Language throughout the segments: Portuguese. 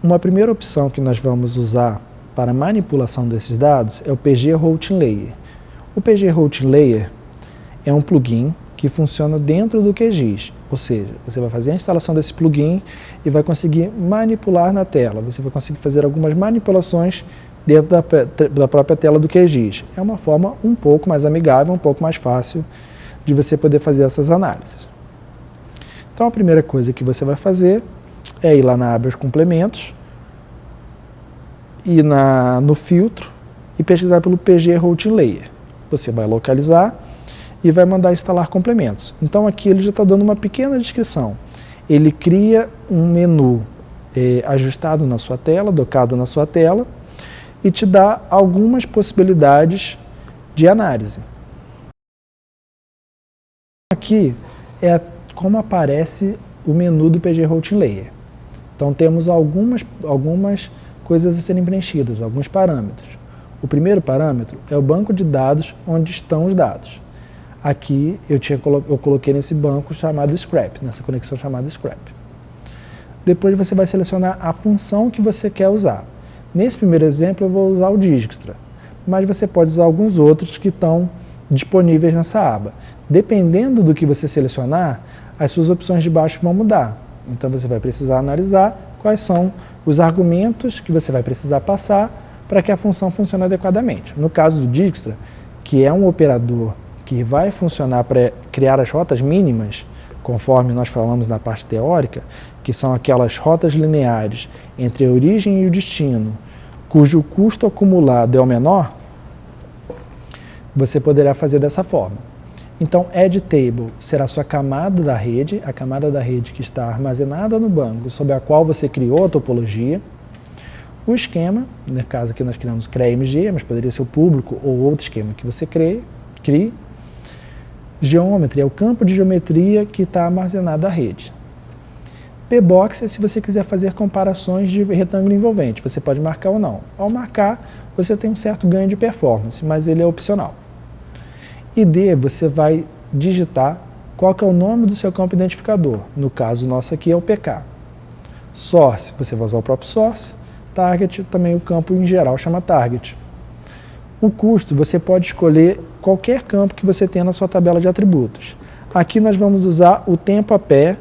Uma primeira opção que nós vamos usar para manipulação desses dados é o PG Routing Layer. O PG Routing Layer é um plugin que funciona dentro do QGIS, ou seja, você vai fazer a instalação desse plugin e vai conseguir manipular na tela, você vai conseguir fazer algumas manipulações dentro da própria tela do QGIS. É uma forma um pouco mais amigável, um pouco mais fácil de você poder fazer essas análises. Então a primeira coisa que você vai fazer é ir lá na aba complementos, ir no filtro e pesquisar pelo PG Routing Layer. Você vai localizar e vai mandar instalar complementos. Então aqui ele já está dando uma pequena descrição. Ele cria um menu ajustado na sua tela, docado na sua tela, e te dá algumas possibilidades de análise. Aqui é como aparece o menu do PG Routing Layer. Então temos algumas coisas a serem preenchidas, alguns parâmetros. O primeiro parâmetro é o banco de dados onde estão os dados. Aqui eu coloquei nesse banco chamado Scrap, nessa conexão chamada Scrap. Depois você vai selecionar a função que você quer usar. Nesse primeiro exemplo eu vou usar o Dijkstra, mas você pode usar alguns outros que estão disponíveis nessa aba. Dependendo do que você selecionar, as suas opções de baixo vão mudar. Então você vai precisar analisar quais são os argumentos que você vai precisar passar para que a função funcione adequadamente. No caso do Dijkstra, que é um operador que vai funcionar para criar as rotas mínimas, conforme nós falamos na parte teórica, que são aquelas rotas lineares entre a origem e o destino, cujo custo acumulado é o menor, você poderá fazer dessa forma. Então, Edge Table será a sua camada da rede, a camada da rede que está armazenada no banco, sobre a qual você criou a topologia. O esquema, no caso aqui nós criamos CREA-MG, mas poderia ser o público ou outro esquema que você crie. Geometry é o campo de geometria que está armazenado na rede. Pbox é se você quiser fazer comparações de retângulo envolvente, você pode marcar ou não. Ao marcar, você tem um certo ganho de performance, mas ele é opcional. ID, você vai digitar qual que é o nome do seu campo identificador. No caso nosso aqui é o PK. Source, você vai usar o próprio source. Target, também o campo em geral chama target. O custo, você pode escolher qualquer campo que você tenha na sua tabela de atributos. Aqui nós vamos usar o tempo a pé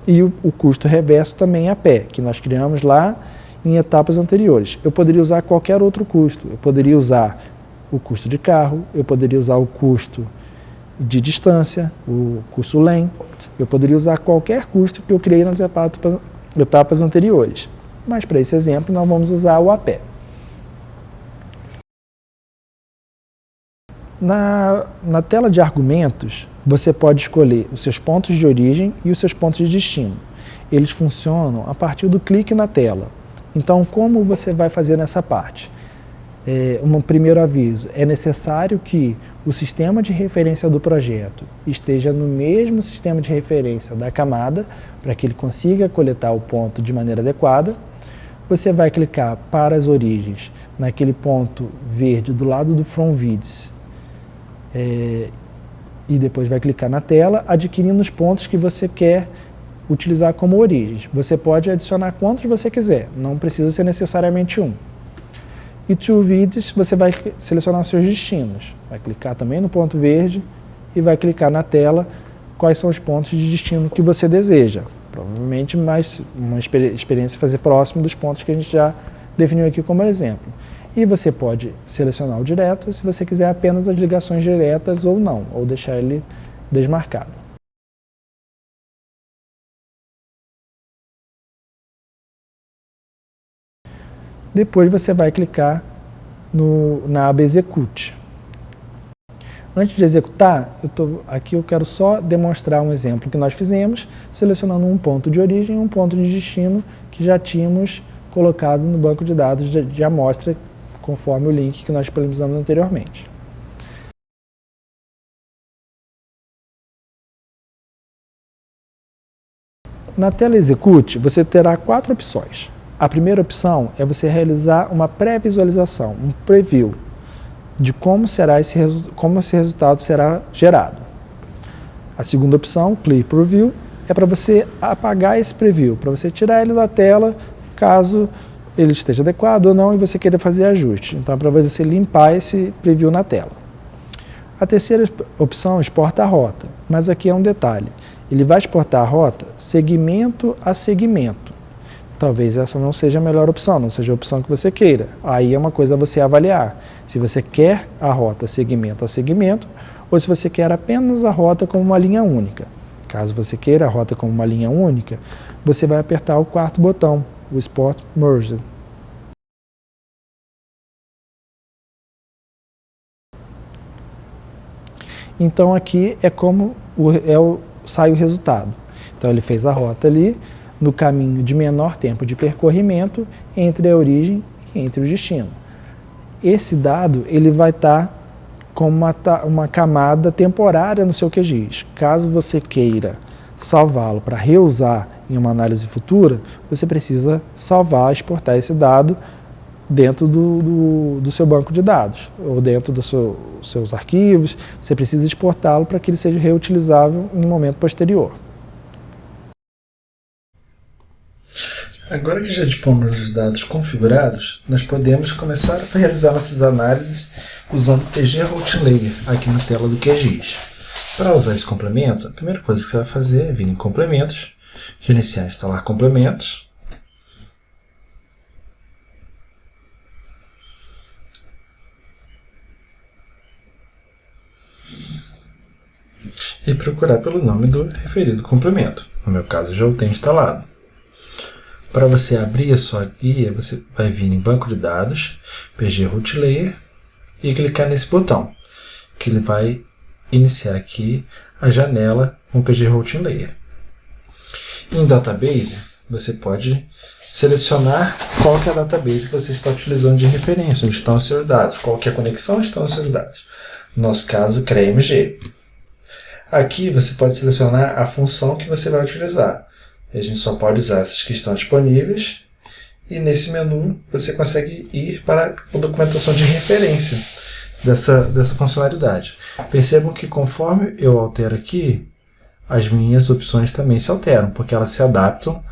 e o custo reverso também a pé, que nós criamos lá em etapas anteriores. Eu poderia usar qualquer outro custo. Eu poderia usar o custo de carro, eu poderia usar o custo de distância, o custo LEM, eu poderia usar qualquer custo que eu criei nas etapas anteriores. Mas para esse exemplo nós vamos usar o a pé. Na tela de argumentos, você pode escolher os seus pontos de origem e os seus pontos de destino. Eles funcionam a partir do clique na tela. Então, como você vai fazer nessa parte? Um primeiro aviso, é necessário que o sistema de referência do projeto esteja no mesmo sistema de referência da camada, para que ele consiga coletar o ponto de maneira adequada. Você vai clicar para as origens, naquele ponto verde do lado do From Vids, e depois vai clicar na tela, adquirindo os pontos que você quer utilizar como origens. Você pode adicionar quantos você quiser, não precisa ser necessariamente um. E To Vids, você vai selecionar os seus destinos. Vai clicar também no ponto verde e vai clicar na tela quais são os pontos de destino que você deseja. Provavelmente mais uma experiência fazer próximo dos pontos que a gente já definiu aqui como exemplo. E você pode selecionar o direto se você quiser apenas as ligações diretas ou não, ou deixar ele desmarcado. Depois você vai clicar na aba Execute. Antes de executar, aqui eu quero só demonstrar um exemplo que nós fizemos, selecionando um ponto de origem e um ponto de destino que já tínhamos colocado no banco de dados de amostra, conforme o link que nós disponibilizamos anteriormente. Na tela Execute, você terá 4 opções. A primeira opção é você realizar uma pré-visualização, um preview, de como esse resultado será gerado. A segunda opção, Clear Preview, é para você apagar esse preview, para você tirar ele da tela, caso ele esteja adequado ou não e você queira fazer ajuste. Então é para você limpar esse preview na tela. A terceira opção exporta a rota, mas aqui é um detalhe. Ele vai exportar a rota segmento a segmento. Talvez essa não seja a melhor opção, não seja a opção que você queira. Aí é uma coisa a você avaliar. Se você quer a rota segmento a segmento ou se você quer apenas a rota como uma linha única. Caso você queira a rota como uma linha única, você vai apertar o quarto botão, o Export Merge. Então aqui é como sai o resultado. Então ele fez a rota ali no caminho de menor tempo de percorrimento entre a origem e entre o destino. Esse dado ele vai estar com uma camada temporária no seu QGIS. Caso você queira salvá-lo para reusar em uma análise futura, você precisa salvar, exportar esse dado dentro do seu banco de dados, ou dentro dos seus arquivos. Você precisa exportá-lo para que ele seja reutilizável em um momento posterior. Agora que já dispomos dos dados configurados, nós podemos começar a realizar nossas análises usando o PG Routing Layer aqui na tela do QGIS. Para usar esse complemento, a primeira coisa que você vai fazer é vir em Complementos, gerenciar e instalar complementos. E procurar pelo nome do referido complemento. No meu caso, já o tenho instalado. Para você abrir a sua guia, você vai vir em Banco de Dados, PG Routing Layer, e clicar nesse botão, que ele vai iniciar aqui a janela com PG Routing Layer. Em Database, você pode selecionar qual que é a database que você está utilizando de referência, onde estão os seus dados, qual que é a conexão onde estão os seus dados. No nosso caso, CREA-MG. Aqui você pode selecionar a função que você vai utilizar. A gente só pode usar essas que estão disponíveis. E nesse menu você consegue ir para a documentação de referência dessa funcionalidade. Percebam que conforme eu altero aqui, as minhas opções também se alteram, porque elas se adaptam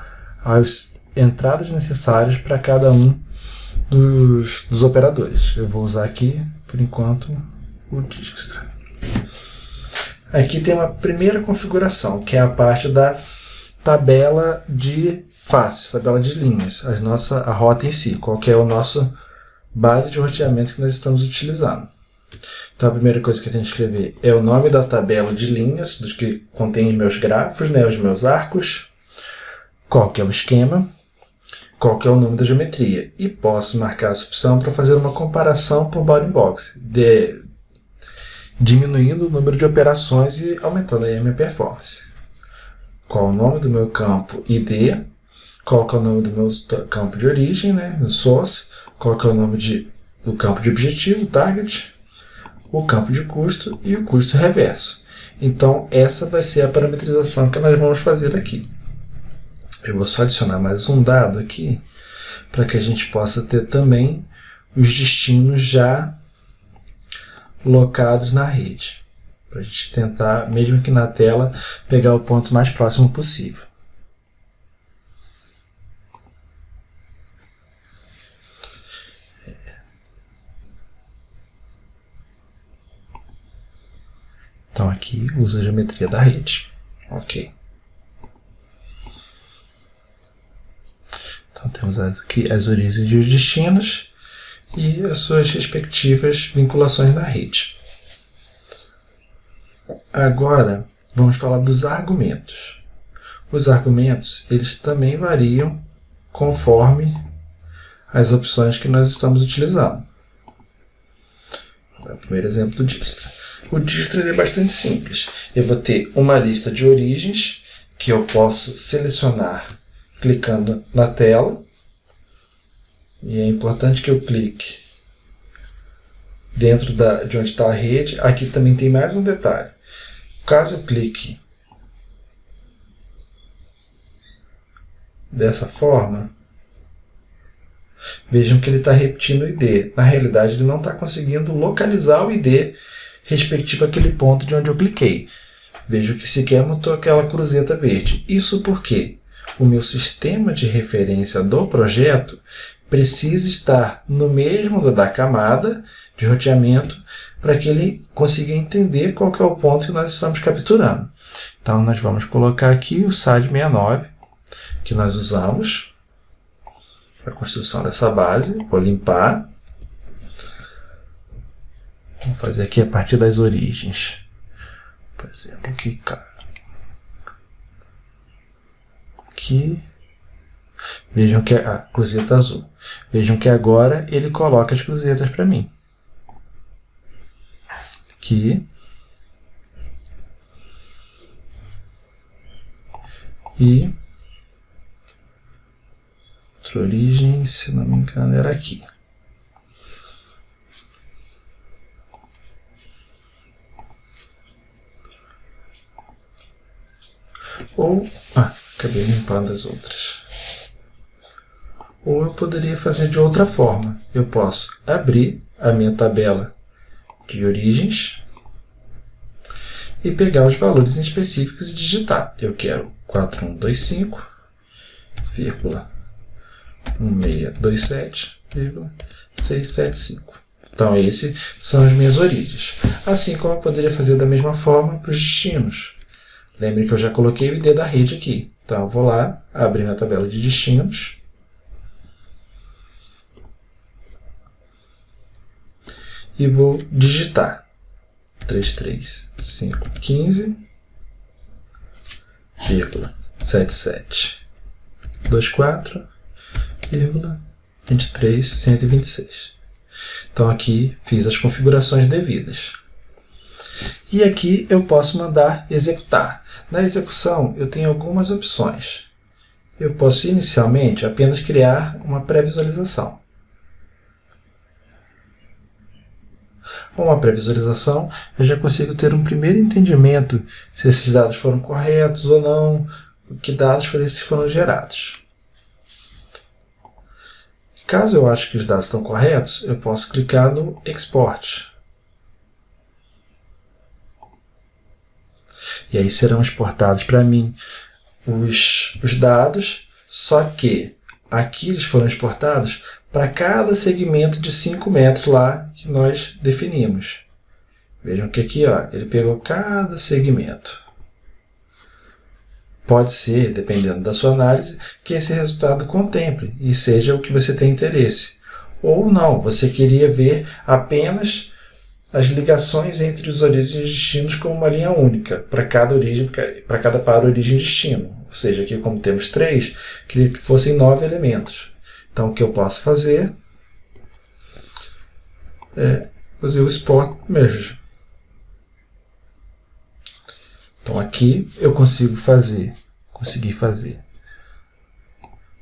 às entradas necessárias para cada um dos operadores. Eu vou usar aqui, por enquanto, o Dijkstra. Aqui tem uma primeira configuração, que é a parte da tabela de faces, tabela de linhas, a rota em si, qual que é a nossa base de roteamento que nós estamos utilizando. Então a primeira coisa que eu tenho que escrever é o nome da tabela de linhas, dos que contém meus grafos, né, os meus arcos, qual que é o esquema, qual que é o nome da geometria. E posso marcar essa opção para fazer uma comparação por bounding box, diminuindo o número de operações e aumentando aí a minha performance. Qual o nome do meu campo ID, qual que é o nome do meu campo de origem, né, o source, qual que é o nome do campo de objetivo, target, o campo de custo e o custo reverso. Então essa vai ser a parametrização que nós vamos fazer aqui. Eu vou só adicionar mais um dado aqui, para que a gente possa ter também os destinos já locados na rede. Para a gente tentar, mesmo aqui na tela, pegar o ponto mais próximo possível. Então aqui usa a geometria da rede. Ok. Então temos aqui as origens e os destinos e as suas respectivas vinculações na rede. Agora vamos falar dos argumentos. Os argumentos eles também variam conforme as opções que nós estamos utilizando. O primeiro exemplo do Dijkstra. O Dijkstra é bastante simples. Eu vou ter uma lista de origens que eu posso selecionar clicando na tela. E é importante que eu clique dentro de onde está a rede. Aqui também tem mais um detalhe. Caso eu clique dessa forma, vejam que ele está repetindo o ID. Na realidade, ele não está conseguindo localizar o ID respectivo àquele ponto de onde eu cliquei. Vejo que sequer montou aquela cruzeta verde. Isso por quê? o meu sistema de referência do projeto precisa estar no mesmo da camada de roteamento para que ele consiga entender qual que é o ponto que nós estamos capturando. Então, nós vamos colocar aqui o SAD69, que nós usamos para a construção dessa base. Vou limpar. Vou fazer aqui a partir das origens. Por exemplo, aqui. Vejam que a cruzeta azul. Vejam que agora ele coloca as cruzetas para mim. Aqui. E outra origem, se não me engano, era aqui. Ou, acabei limpando as outras. Ou eu poderia fazer de outra forma. Eu posso abrir a minha tabela de origens e pegar os valores específicos e digitar. Eu quero 4125,1627,675. Então, esses são as minhas origens. Assim como eu poderia fazer da mesma forma para os destinos. Lembre que eu já coloquei o ID da rede aqui. Então, eu vou lá, abrir minha tabela de destinos. E vou digitar 33515,7724,23126. Então aqui fiz as configurações devidas. E aqui eu posso mandar executar. Na execução eu tenho algumas opções. Eu posso inicialmente apenas criar uma pré-visualização. Com uma pré-visualização, eu já consigo ter um primeiro entendimento se esses dados foram corretos ou não, que dados foram gerados. Caso eu ache que os dados estão corretos, eu posso clicar no Export. E aí serão exportados para mim os dados, só que aqui eles foram exportados para cada segmento de 5 metros lá que nós definimos. Vejam que aqui ele pegou cada segmento. Pode ser, dependendo da sua análise, que esse resultado contemple e seja o que você tem interesse. Ou não, você queria ver apenas as ligações entre os origens e destinos como uma linha única, para cada par origem e destino. Ou seja, aqui como temos 3, queria que fossem 9 elementos. Então, o que eu posso fazer é fazer o Export Merge. Então, aqui eu consegui fazer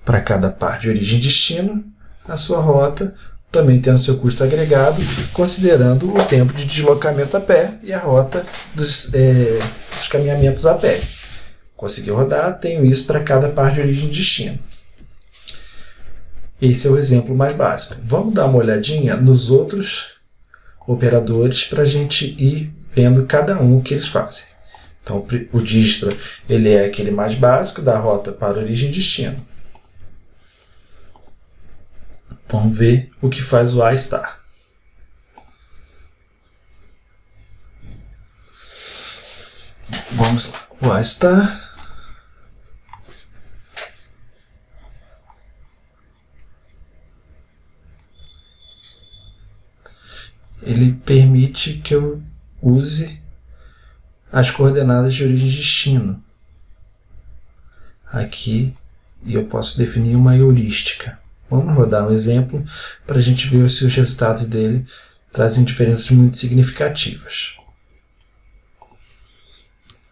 para cada par de origem e destino a sua rota, também tendo seu custo agregado, considerando o tempo de deslocamento a pé e a rota dos caminhamentos a pé. Consegui rodar, tenho isso para cada par de origem e destino. Esse é o exemplo mais básico. Vamos dar uma olhadinha nos outros operadores para a gente ir vendo cada um o que eles fazem. Então, o distra ele é aquele mais básico da rota para origem e destino. Vamos ver o que faz o A-star. Vamos lá. O A-star ele permite que eu use as coordenadas de origem e destino. Aqui eu posso definir uma heurística. Vamos rodar um exemplo para a gente ver se os resultados dele trazem diferenças muito significativas.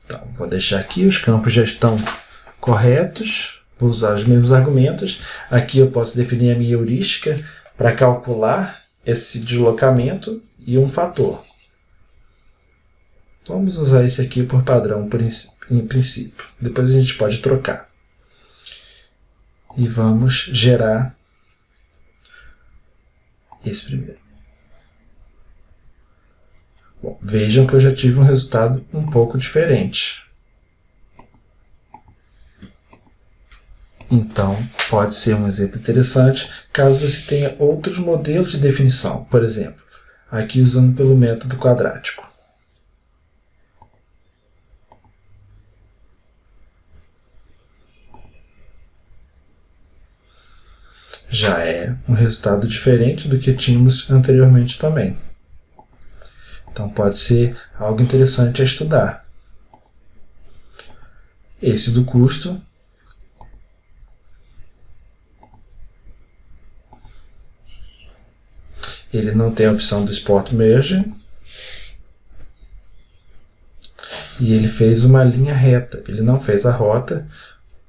Então, vou deixar aqui, os campos já estão corretos, vou usar os mesmos argumentos. Aqui eu posso definir a minha heurística para calcular esse deslocamento e um fator. Vamos usar esse aqui por padrão, em princípio. Depois a gente pode trocar. E vamos gerar esse primeiro. Bom, vejam que eu já tive um resultado um pouco diferente. Então, pode ser um exemplo interessante caso você tenha outros modelos de definição. Por exemplo, aqui usando pelo método quadrático. Já é um resultado diferente do que tínhamos anteriormente também. Então, pode ser algo interessante a estudar. Esse do custo ele não tem a opção do Spot Merge e ele fez uma linha reta, ele não fez a rota,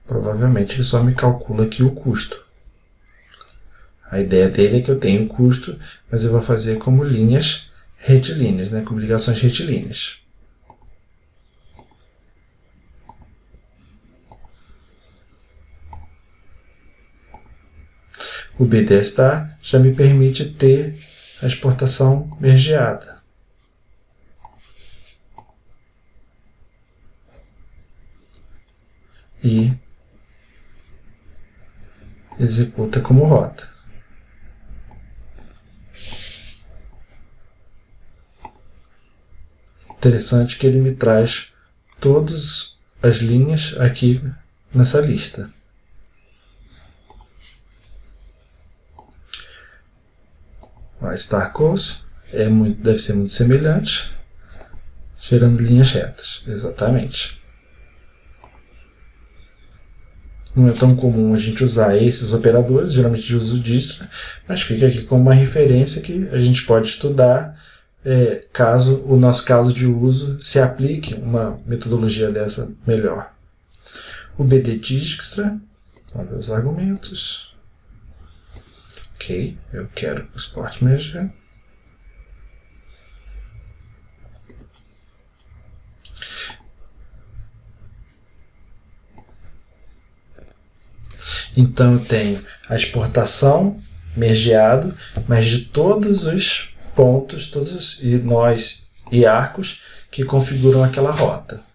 provavelmente ele só me calcula aqui o custo. A ideia dele é que eu tenho o custo, mas eu vou fazer como linhas retilíneas, né, como ligações retilíneas. O BD* já me permite ter a exportação mergeada. E executa como rota. Interessante que ele me traz todas as linhas aqui nessa lista. A Star Course deve ser muito semelhante, gerando linhas retas, exatamente. Não é tão comum a gente usar esses operadores, geralmente a gente usa o Dijkstra, mas fica aqui como uma referência que a gente pode estudar caso o nosso caso de uso se aplique uma metodologia dessa melhor. O BD Dijkstra, vamos ver os argumentos. Ok, eu quero o Spot Merge. Então eu tenho a exportação mergeado, mas de todos os pontos, todos os nós e arcos que configuram aquela rota.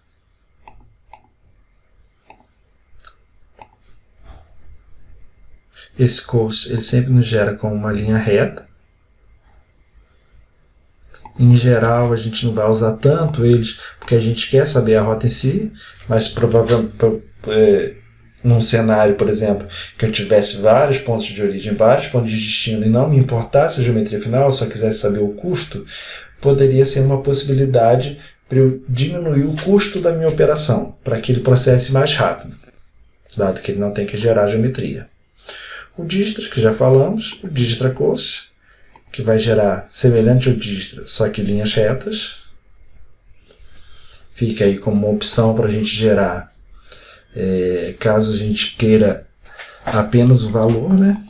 Esse coast ele sempre nos gera com uma linha reta. Em geral, a gente não vai usar tanto eles porque a gente quer saber a rota em si, mas provavelmente num cenário, por exemplo, que eu tivesse vários pontos de origem, vários pontos de destino e não me importasse a geometria final, só quisesse saber o custo, poderia ser uma possibilidade para eu diminuir o custo da minha operação, para que ele processe mais rápido, dado que ele não tem que gerar geometria. O Dijkstra, que já falamos, o Dijkstra Coast, que vai gerar semelhante ao Dijkstra, só que linhas retas. Fica aí como uma opção para a gente gerar, caso a gente queira apenas o valor, né?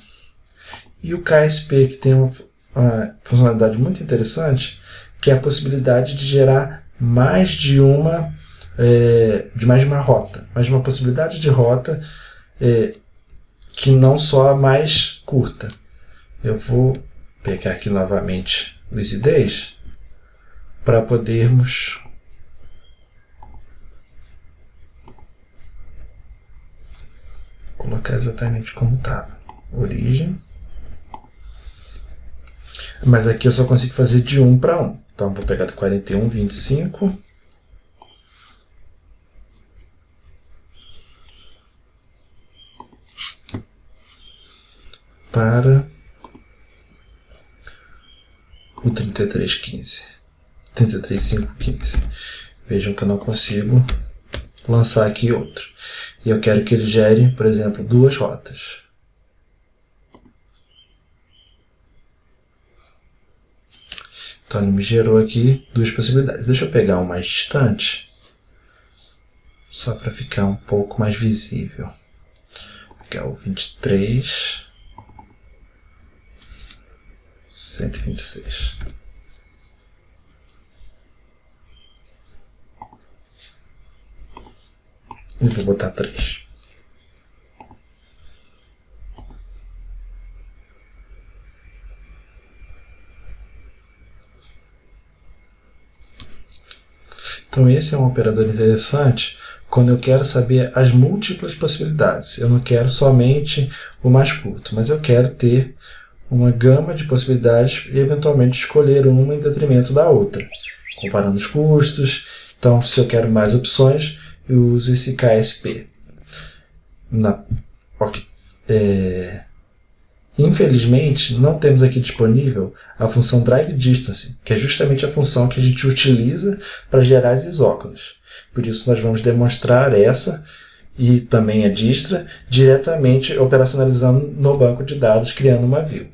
E o KSP, que tem uma funcionalidade muito interessante, que é a possibilidade de gerar mais de uma rota, mais de uma possibilidade de rota que não só a mais curta. Eu vou pegar aqui novamente o EasyDays para podermos colocar exatamente como estava. Origem. Mas aqui eu só consigo fazer de 1 para 1. Então vou pegar do 41, 25. Para o 3315. 33515. Vejam que eu não consigo lançar aqui outro. E eu quero que ele gere, por exemplo, 2 rotas. Então ele me gerou aqui 2 possibilidades. Deixa eu pegar um mais distante, só para ficar um pouco mais visível. Vou pegar o 23. 126. E vou botar 3. Então esse é um operador interessante quando eu quero saber as múltiplas possibilidades. Eu não quero somente o mais curto, mas eu quero ter uma gama de possibilidades e eventualmente escolher uma em detrimento da outra, comparando os custos. Então, se eu quero mais opções, eu uso esse KSP. Infelizmente, não temos aqui disponível a função Drive Distance, que é justamente a função que a gente utiliza para gerar as isóconas. Por isso, nós vamos demonstrar essa e também a distra diretamente operacionalizando no banco de dados, criando uma view.